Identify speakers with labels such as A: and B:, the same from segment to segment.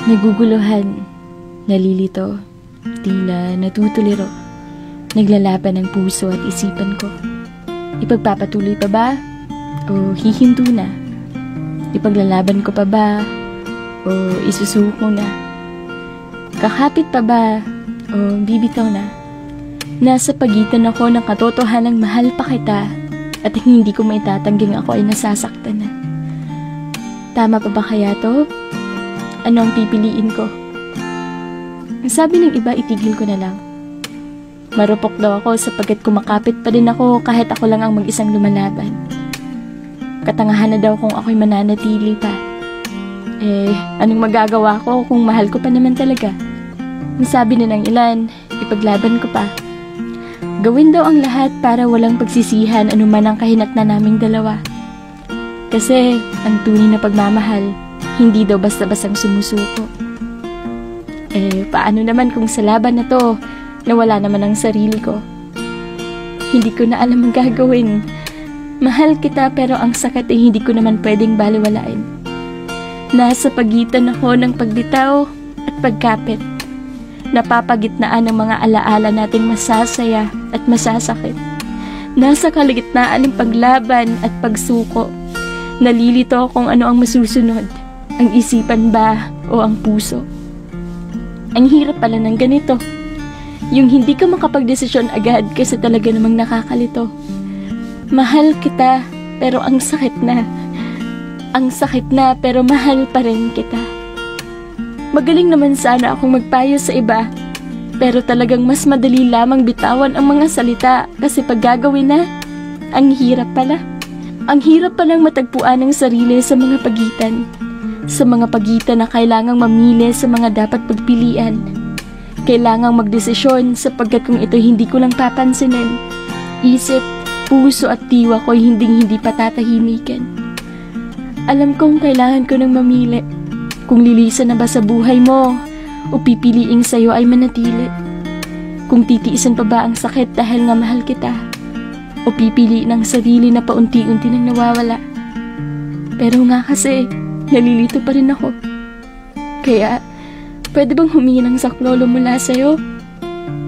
A: Naguguluhan, nalilito, tila natutuliro, naglalaban ang puso at isipan ko. Ipagpapatuloy pa ba? O hihinto na? Ipaglalaban ko pa ba? O isusuko na? Kakapit pa ba? O bibitaw na? Nasa pagitan ako ng katotohanang mahal pa kita at hindi ko maitatangging ako ay nasasaktan na. Tama pa ba kaya to? Ano ang pipiliin ko? Ang sabi ng iba, itigil ko na lang. Marupok daw ako sapagkat kumakapit pa din ako kahit ako lang ang mag-isang lumalaban. Katangahan na daw kung ako'y mananatili pa. Anong magagawa ko kung mahal ko pa naman talaga? Ang sabi na ng ilan, ipaglaban ko pa. Gawin daw ang lahat para walang pagsisihan anuman ang kahinatnan naming dalawa. Kasi ang tunay na pagmamahal, hindi daw basta-bastang sumusuko. Paano naman kung sa laban na to, nawala naman ang sarili ko? Hindi ko na alam ang gagawin. Mahal kita pero ang sakit ay hindi ko naman pwedeng baliwalain. Nasa pagitan ako ng pagbitaw at pagkapit. Napapagitnaan ng mga alaala nating masasaya at masasakit. Nasa kalagitnaan ng paglaban at pagsuko. Nalilito kung ano ang masusunod. Ang isipan ba o ang puso? Ang hirap pala ng ganito. Yung hindi ka makapagdesisyon agad kasi talaga namang nakakalito. Mahal kita pero ang sakit na. Ang sakit na pero mahal pa rin kita. Magaling naman sana akong magpayo sa iba, pero talagang mas madali lamang bitawan ang mga salita kasi pag gagawin na, ang hirap pala. Ang hirap palang matagpuan ng sarili sa mga pagitan. Sa mga pagitan na kailangang mamili sa mga dapat pagpilian. Kailangang magdesisyon sapagkat kung ito hindi ko lang papansinin, isip, puso at diwa ko'y hindi patatahimikan. Alam kong kailangan ko ng mamili. Kung lilisan na ba sa buhay mo o pipiliing sa'yo ay manatili. Kung titiisan pa ba ang sakit dahil nga mahal kita o pipiliin ang sarili na paunti-unti nang nawawala. Pero nga kasi, nalilito pa rin ako. Kaya, pwede bang humingi ng saklolo mula sa'yo?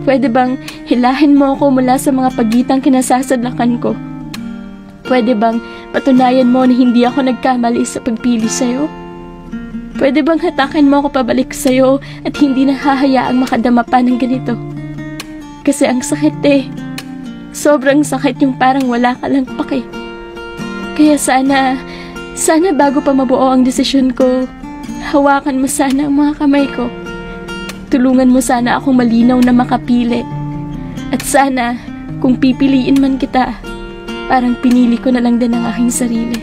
A: Pwede bang hilahin mo ako mula sa mga pagitang kinasasadlakan ko? Pwede bang patunayan mo na hindi ako nagkamali sa pagpili sa'yo? Pwede bang hatakin mo ako pabalik sa'yo at hindi na hahayaang makadama pa ng ganito? Kasi ang sakit sobrang sakit yung parang wala ka lang pake. Kaya sana bago pa mabuo ang desisyon ko, hawakan mo sana ang mga kamay ko. Tulungan mo sana akong malinaw na makapili. At sana, kung pipiliin man kita, parang pinili ko na lang din ang aking sarili.